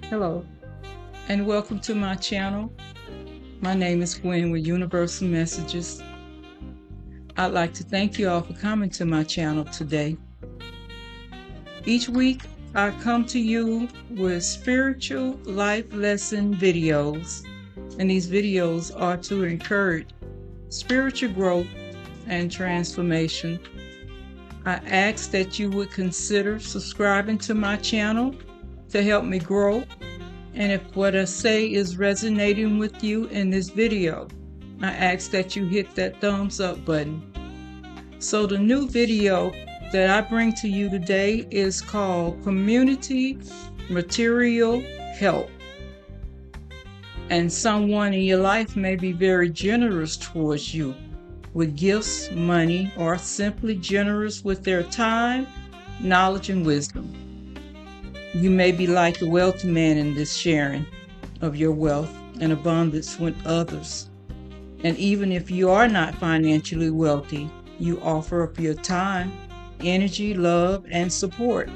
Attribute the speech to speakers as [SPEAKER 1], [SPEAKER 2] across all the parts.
[SPEAKER 1] Hello, and welcome to my channel. My name is Gwen with Universal Messages. I'd like to thank you all for coming to my channel today. Each week, I come to you with spiritual life lesson videos, and these videos are to encourage spiritual growth and transformation. I ask that you would consider subscribing to my channel to help me grow. And if what I say is resonating with you in this video, I ask that you hit that thumbs up button. So the new video that I bring to you today is called Community Material Help. And someone in your life may be very generous towards you with gifts, money, or simply generous with their time, knowledge, and wisdom. You may be like the wealthy man in this sharing of your wealth and abundance with others. And even if you are not financially wealthy, you offer up your time, energy, love, and support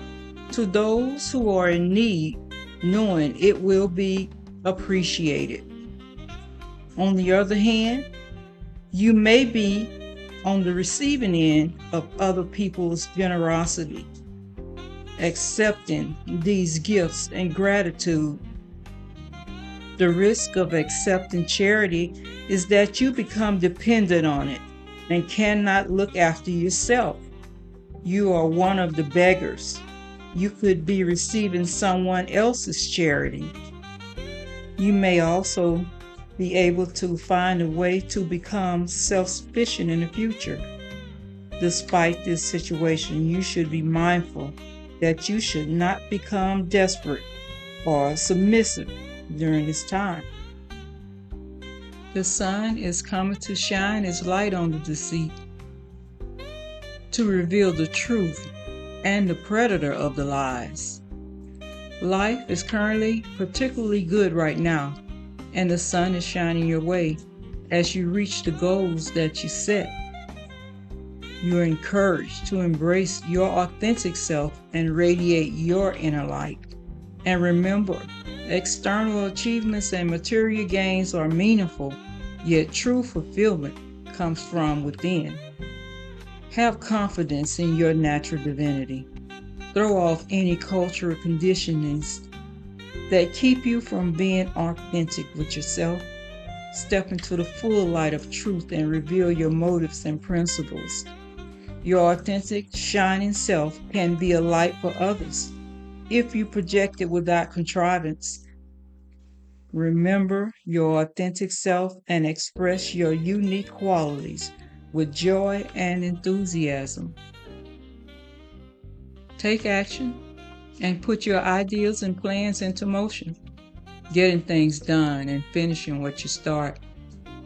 [SPEAKER 1] to those who are in need, knowing it will be appreciated. On the other hand, you may be on the receiving end of other people's generosity, accepting these gifts and gratitude. The risk of accepting charity is that you become dependent on it and cannot look after yourself. You are one of the beggars. You could be receiving someone else's charity. You may also be able to find a way to become self-sufficient in the future. Despite this situation, you should be mindful that you should not become desperate or submissive during this time. The sun is coming to shine its light on the deceit, to reveal the truth and the predator of the lies. Life is currently particularly good right now, and the sun is shining your way as you reach the goals that you set. You are encouraged to embrace your authentic self and radiate your inner light. And remember, external achievements and material gains are meaningful, yet true fulfillment comes from within. Have confidence in your natural divinity. Throw off any cultural conditionings that keep you from being authentic with yourself. Step into the full light of truth and reveal your motives and principles. Your authentic, shining self can be a light for others if you project it without contrivance. Remember your authentic self and express your unique qualities with joy and enthusiasm. Take action and put your ideas and plans into motion, getting things done and finishing what you start.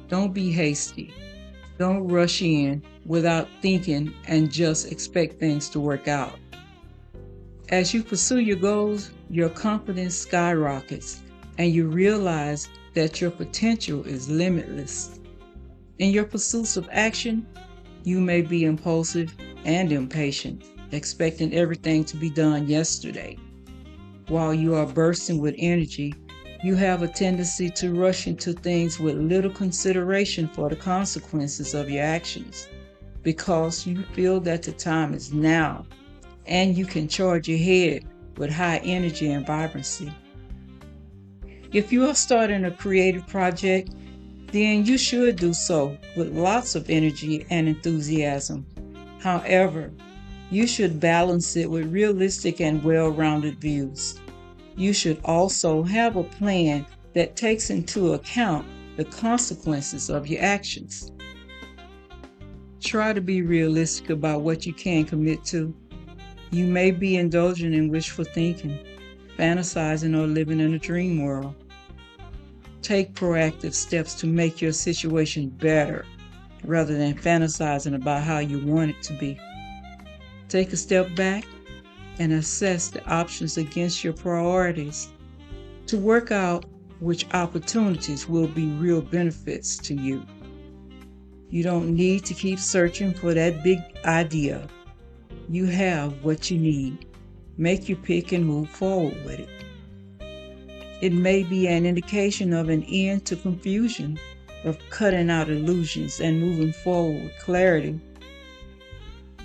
[SPEAKER 1] Don't be hasty. Don't rush in without thinking and just expect things to work out. As you pursue your goals, your confidence skyrockets and you realize that your potential is limitless. In your pursuits of action, you may be impulsive and impatient, expecting everything to be done yesterday. While you are bursting with energy, you have a tendency to rush into things with little consideration for the consequences of your actions, because you feel that the time is now and you can charge ahead with high energy and vibrancy. If you are starting a creative project, then you should do so with lots of energy and enthusiasm. However, you should balance it with realistic and well-rounded views. You should also have a plan that takes into account the consequences of your actions. Try to be realistic about what you can commit to. You may be indulging in wishful thinking, fantasizing, or living in a dream world. Take proactive steps to make your situation better rather than fantasizing about how you want it to be. Take a step back and assess the options against your priorities to work out which opportunities will be real benefits to you. You don't need to keep searching for that big idea. You have what you need. Make your pick and move forward with it. It may be an indication of an end to confusion, of cutting out illusions and moving forward with clarity.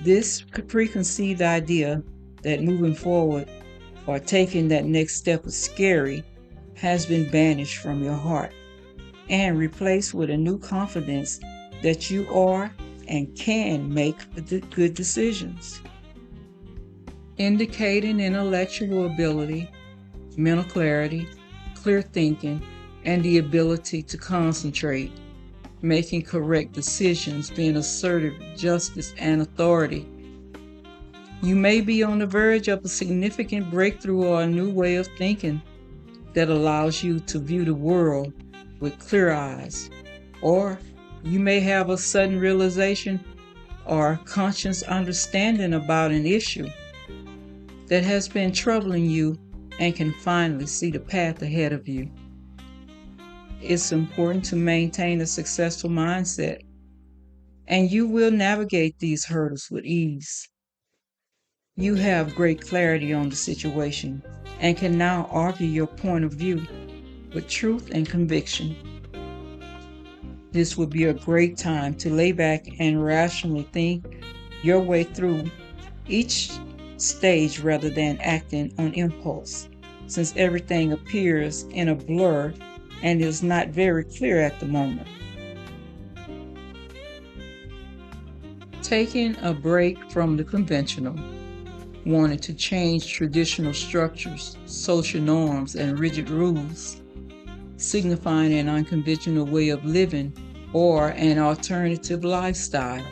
[SPEAKER 1] This preconceived idea that moving forward or taking that next step is scary has been banished from your heart and replaced with a new confidence that you are and can make good decisions. Indicating intellectual ability, mental clarity, clear thinking, and the ability to concentrate, making correct decisions, being assertive, justice, and authority. You may be on the verge of a significant breakthrough or a new way of thinking that allows you to view the world with clear eyes. Or you may have a sudden realization or conscious understanding about an issue that has been troubling you and can finally see the path ahead of you. It's important to maintain a successful mindset, and you will navigate these hurdles with ease. You have great clarity on the situation and can now argue your point of view with truth and conviction. This would be a great time to lay back and rationally think your way through each stage rather than acting on impulse, since everything appears in a blur and is not very clear at the moment. Taking a break from the conventional, wanting to change traditional structures, social norms, and rigid rules, signifying an unconventional way of living or an alternative lifestyle,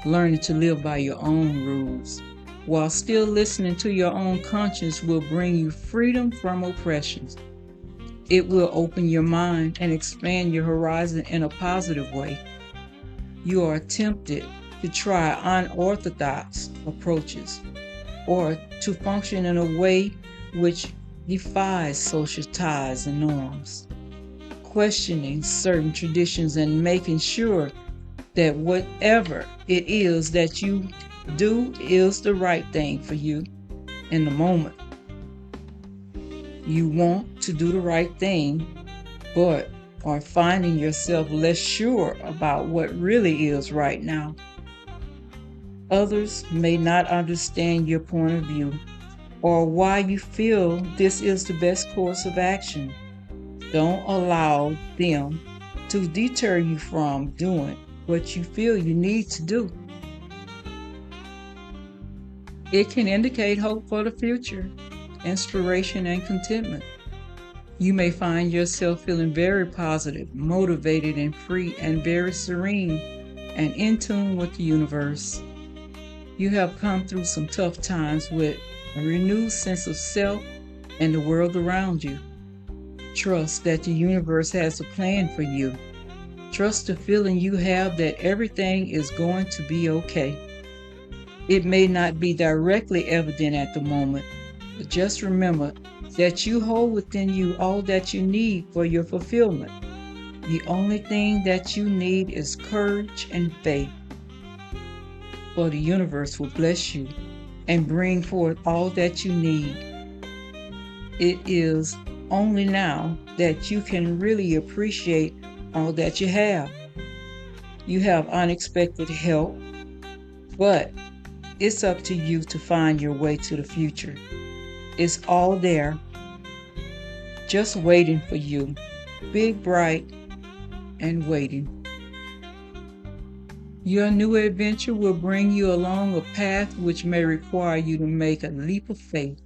[SPEAKER 1] learning to live by your own rules, while still listening to your own conscience will bring you freedom from oppressions. It will open your mind and expand your horizon in a positive way. You are tempted to try unorthodox approaches or to function in a way which defies social ties and norms, questioning certain traditions and making sure that whatever it is that you do is the right thing for you in the moment. You want to do the right thing, but are finding yourself less sure about what really is right now. Others may not understand your point of view or why you feel this is the best course of action. Don't allow them to deter you from doing what you feel you need to do. It can indicate hope for the future, inspiration, and contentment. You may find yourself feeling very positive, motivated, and free, and very serene and in tune with the universe. You have come through some tough times with a renewed sense of self and the world around you. Trust that the universe has a plan for you. Trust the feeling you have that everything is going to be okay. It may not be directly evident at the moment, but just remember that you hold within you all that you need for your fulfillment. The only thing that you need is courage and faith. For the universe will bless you and bring forth all that you need. It is only now that you can really appreciate all that you have. You have unexpected help, but it's up to you to find your way to the future. It's all there, just waiting for you, big, bright, and waiting. Your new adventure will bring you along a path which may require you to make a leap of faith,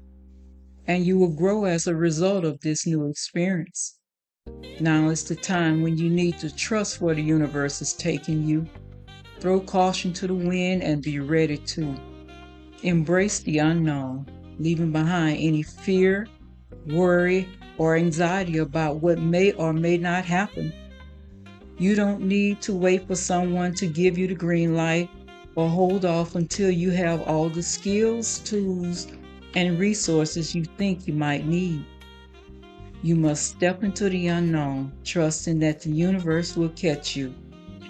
[SPEAKER 1] and you will grow as a result of this new experience. Now is the time when you need to trust where the universe is taking you. Throw caution to the wind and be ready to embrace the unknown, leaving behind any fear, worry, or anxiety about what may or may not happen. You don't need to wait for someone to give you the green light or hold off until you have all the skills, tools, and resources you think you might need. You must step into the unknown, trusting that the universe will catch you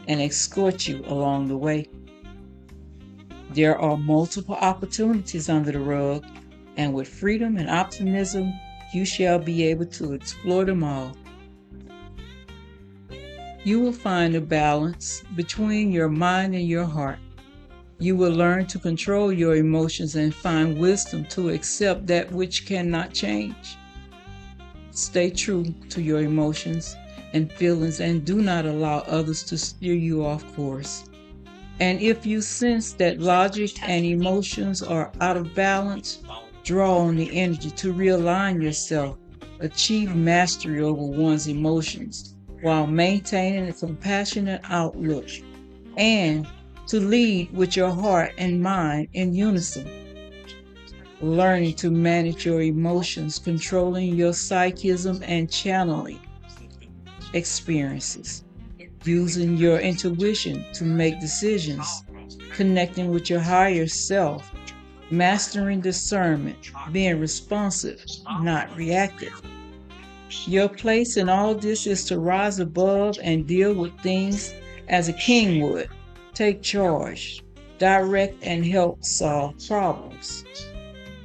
[SPEAKER 1] and escort you along the way. There are multiple opportunities under the rug, and with freedom and optimism, you shall be able to explore them all. You will find a balance between your mind and your heart. You will learn to control your emotions and find wisdom to accept that which cannot change. Stay true to your emotions and feelings and do not allow others to steer you off course. And if you sense that logic and emotions are out of balance, draw on the energy to realign yourself, achieve mastery over one's emotions while maintaining a compassionate outlook, and to lead with your heart and mind in unison. Learning to manage your emotions, controlling your psychism, and channeling experiences. Using your intuition to make decisions, connecting with your higher self, mastering discernment, being responsive, not reactive. Your place in all this is to rise above and deal with things as a king would. Take charge, direct, and help solve problems.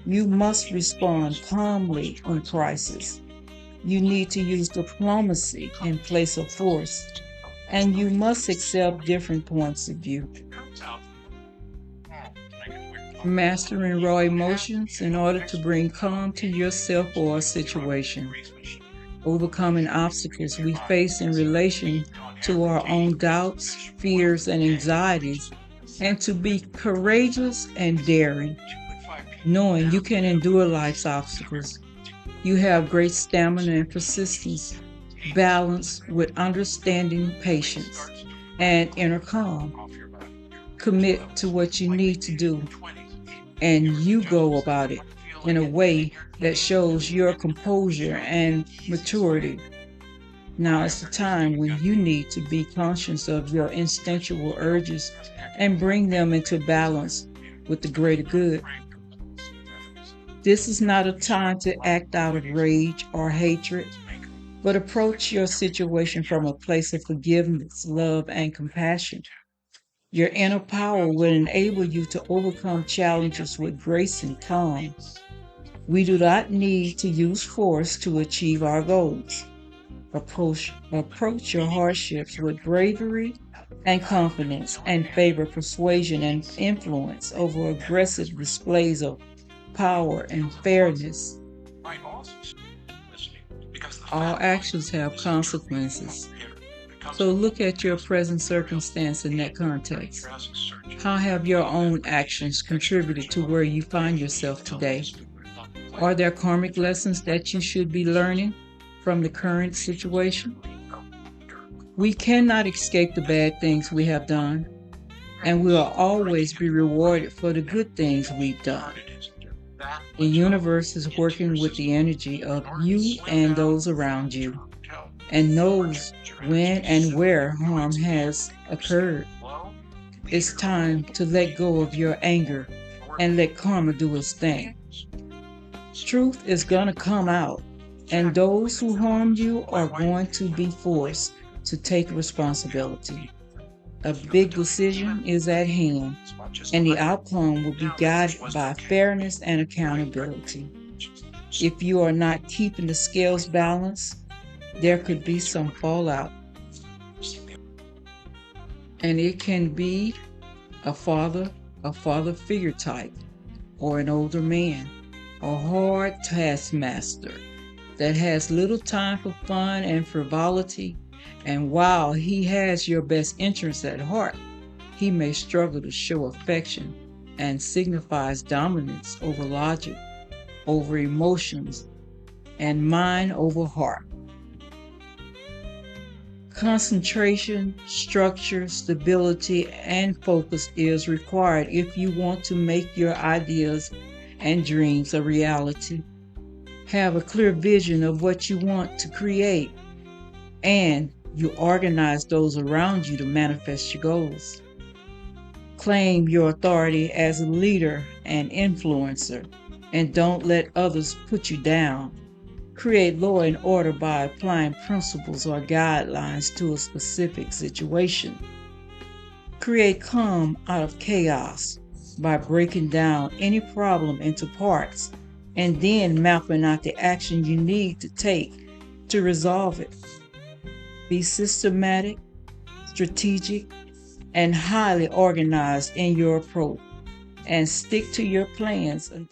[SPEAKER 1] You must respond calmly on crisis. You need to use diplomacy in place of force, and you must accept different points of view. Mastering raw emotions in order to bring calm to yourself or a situation. Overcoming obstacles we face in relation to our own doubts, fears, and anxieties, and to be courageous and daring, knowing you can endure life's obstacles. You have great stamina and persistence, balance with understanding, patience, and inner calm. Commit to what you need to do, and you go about it in a way that shows your composure and maturity. Now is the time when you need to be conscious of your instinctual urges and bring them into balance with the greater good. This is not a time to act out of rage or hatred, but approach your situation from a place of forgiveness, love, and compassion. Your inner power will enable you to overcome challenges with grace and calm. We do not need to use force to achieve our goals. Approach your hardships with bravery and confidence, and favor persuasion and influence over aggressive displays of power and fairness. All actions have consequences. So look at your present circumstance in that context. How have your own actions contributed to where you find yourself today? Are there karmic lessons that you should be learning from the current situation? We cannot escape the bad things we have done, and we will always be rewarded for the good things we've done. The universe is working with the energy of you and those around you, and knows when and where harm has occurred. It's time to let go of your anger and let karma do its thing. Truth is gonna come out, and those who harmed you are going to be forced to take responsibility. A big decision is at hand, and the outcome will be guided by fairness and accountability. If you are not keeping the scales balanced, there could be some fallout. And it can be a father figure type, or an older man, a hard taskmaster that has little time for fun and frivolity, and while he has your best interests at heart, he may struggle to show affection and signifies dominance over logic, over emotions, and mind over heart. Concentration, structure, stability, and focus is required if you want to make your ideas and dreams a reality. Have a clear vision of what you want to create, and you organize those around you to manifest your goals. Claim your authority as a leader and influencer, and don't let others put you down. Create law and order by applying principles or guidelines to a specific situation. Create calm out of chaos by breaking down any problem into parts and then mapping out the action you need to take to resolve it. Be systematic, strategic, and highly organized in your approach, and stick to your plans until